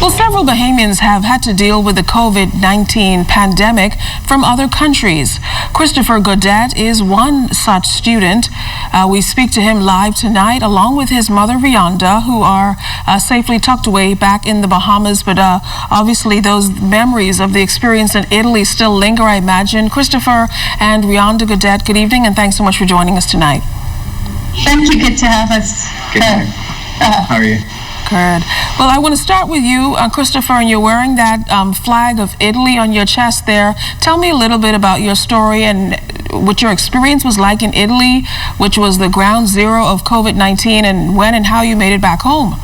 Well, several Bahamians have had to deal with the COVID-19 pandemic from other countries. Christopher Godet's is one such student. We speak to him live tonight, along with his mother, Rionda, who are safely tucked away back in the Bahamas. But obviously, those memories of the experience in Italy still linger, I imagine. Christopher and Rionda Godet's, good evening, and thanks so much for joining us tonight. Thank you. Good to have us. Good. How are you? Good. Well, I want to start with you, Christopher, and you're wearing that flag of Italy on your chest there. Tell me a little bit about your story and what your experience was like in Italy, which was the ground zero of COVID-19, and when and how you made it back home.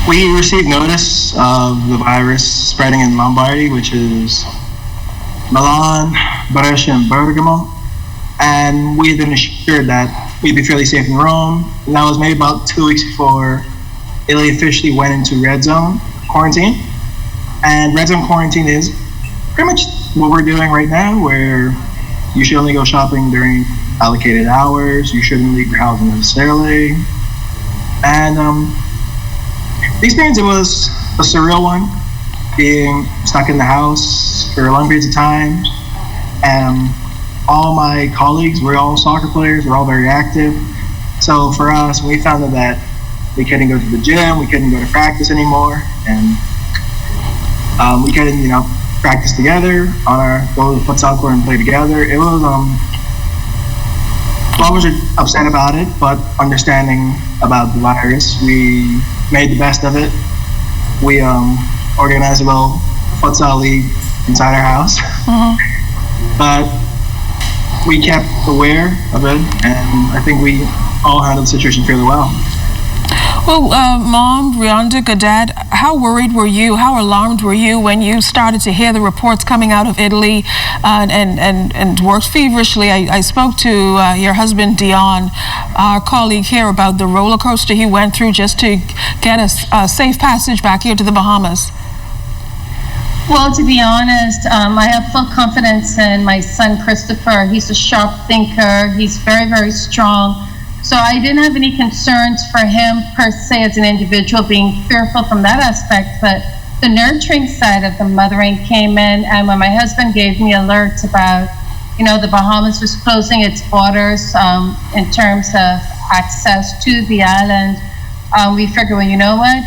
We received notice of the virus spreading in Lombardy, which is Milan, Brescia, and Bergamo. And we had been assured that we'd be fairly safe in Rome. And that was maybe about 2 weeks before Italy officially went into red zone quarantine. And red zone quarantine is pretty much what we're doing right now, where you should only go shopping during allocated hours. You shouldn't leave your house necessarily. And the experience, it was a surreal one, being stuck in the house for long periods of time. All my colleagues, we're all soccer players, we're all very active. So for us, we found out that we couldn't go to the gym, we couldn't go to practice anymore, and we couldn't, practice together on our go to the futsal court and play together. It was, I was upset about it, but understanding about the virus, we made the best of it. We organized a little futsal league inside our house, but we kept aware of it, and I think we all handled the situation fairly well. Well, Mom, Rionda Godet's, how worried were you, how alarmed were you when you started to hear the reports coming out of Italy and worked feverishly? I spoke to your husband, Dion, our colleague here, about the roller coaster he went through just to get a safe passage back here to the Bahamas. Well, to be honest, I have full confidence in my son, Christopher. He's a sharp thinker. He's very, very strong. So I didn't have any concerns for him per se as an individual, being fearful from that aspect. But the nurturing side of the mothering came in. And when my husband gave me alerts about, the Bahamas was closing its borders in terms of access to the island, we figured, well, you know what?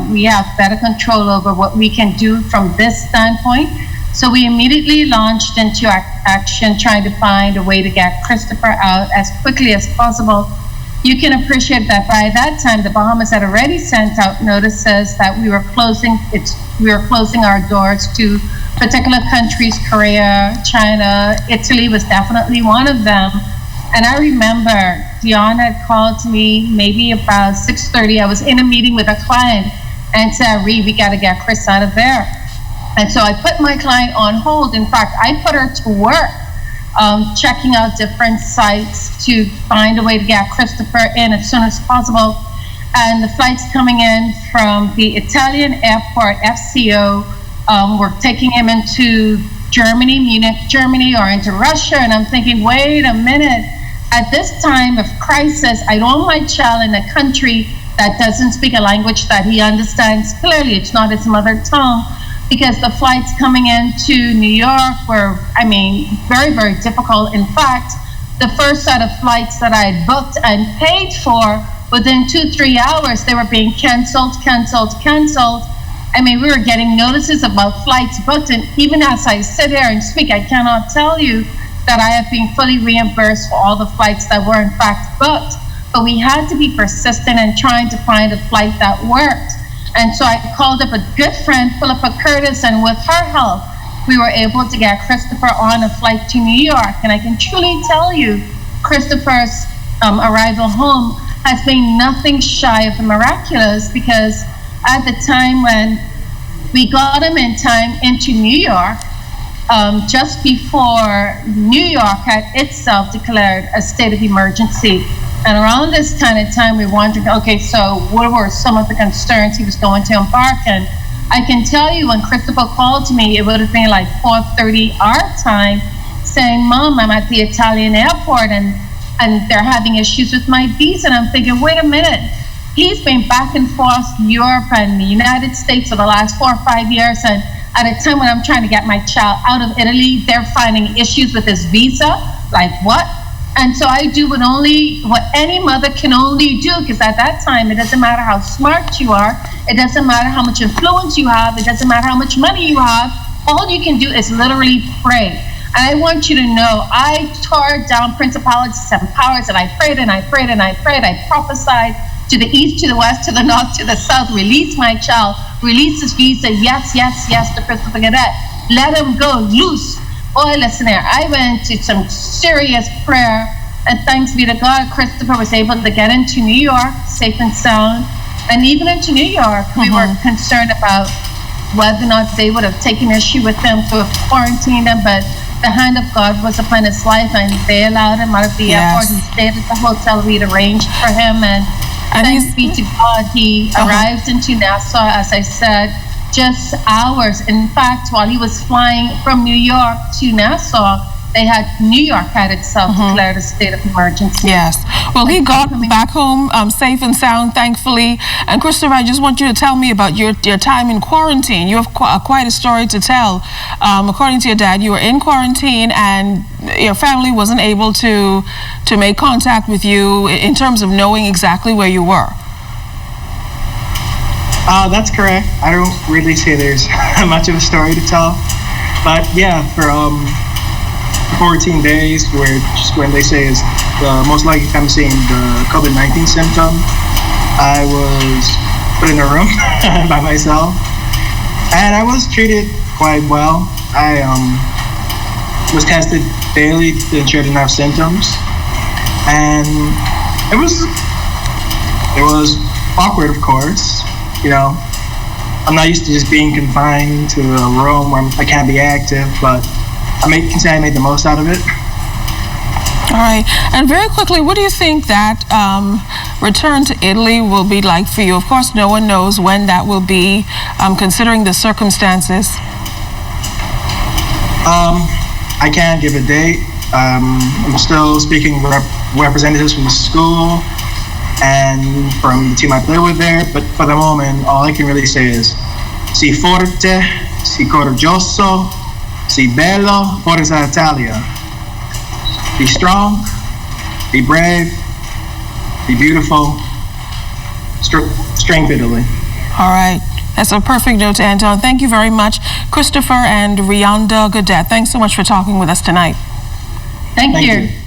We have better control over what we can do from this standpoint. So we immediately launched into action, trying to find a way to get Christopher out as quickly as possible. You can appreciate that by that time, the Bahamas had already sent out notices that we were closing our doors to particular countries, Korea, China. Italy was definitely one of them. And I remember Dion had called me maybe about 6:30. I was in a meeting with a client and said, we got to get Chris out of there. And so I put my client on hold. In fact, I put her to work checking out different sites to find a way to get Christopher in as soon as possible. And the flights coming in from the Italian airport, FCO, were taking him into Germany, Munich, Germany, or into Russia. And I'm thinking, wait a minute. At this time of crisis, I don't want my child in a country that doesn't speak a language that he understands clearly. It's not his mother tongue, because the flights coming into New York were, very, very difficult. In fact, the first set of flights that I had booked and paid for, within 2-3 hours, they were being canceled. We were getting notices about flights booked, and even as I sit here and speak, I cannot tell you that I have been fully reimbursed for all the flights that were in fact booked. But we had to be persistent in trying to find a flight that worked. And so I called up a good friend, Philippa Curtis, and with her help, we were able to get Christopher on a flight to New York. And I can truly tell you, Christopher's arrival home has been nothing shy of the miraculous, because at the time when we got him in time into New York, just before New York had itself declared a state of emergency. And around this kind of time, we wondered, okay, so what were some of the concerns he was going to embark in? I can tell you, when Christopher called to me, it would have been like 4:30 our time, saying, Mom, I'm at the Italian airport and they're having issues with my visa. And I'm thinking, wait a minute, He's been back and forth Europe and the United States for the last 4 or 5 years, and at a time when I'm trying to get my child out of Italy, they're finding issues with his visa. Like, what? And so I do what any mother can only do, because at that time, it doesn't matter how smart you are, it doesn't matter how much influence you have, it doesn't matter how much money you have, all you can do is literally pray. And I want you to know, I tore down principalities and powers, and I prayed and I prayed and I prayed, I prophesied to the east, to the west, to the north, to the south, release my child, release his visa, yes, yes, yes, to Christopher Godet, let him go, loose. Boy, listen here, I went to some serious prayer, and thanks be to God, Christopher was able to get into New York, safe and sound. And even into New York, we were concerned about whether or not they would have taken issue with them to have quarantined him, but the hand of God was upon his life, and they allowed him out of the airport. He stayed at the hotel we'd arranged for him, and thanks be to God, he arrived into Nassau, as I said, just hours. In fact, while he was flying from New York to Nassau, New York had itself declared a state of emergency. Yes. Well, he got back home safe and sound, thankfully. And Christopher, I just want you to tell me about your time in quarantine. You have quite a story to tell. According to your dad, you were in quarantine and your family wasn't able to make contact with you in terms of knowing exactly where you were. That's correct. I don't really say there's much of a story to tell. But yeah, for 14 days, when they say is the most likely time of seeing the COVID-19 symptom, I was put in a room by myself, and I was treated quite well. I was tested daily to ensure I didn't have symptoms, and it was awkward, of course. You know, I'm not used to just being confined to a room where I can't be active, but I can say I made the most out of it. All right. And very quickly, what do you think that return to Italy will be like for you? Of course, no one knows when that will be, considering the circumstances. I can't give a date. I'm still speaking with representatives from the school and from the team I play with there, but for the moment, all I can really say is si forte, si coraggioso, si bello, forza Italia. Be strong, be brave, be beautiful, strength Italy. All right. That's a perfect note to end on. Thank you very much, Christopher and Rianda Godet. Thanks so much for talking with us tonight. Thank you.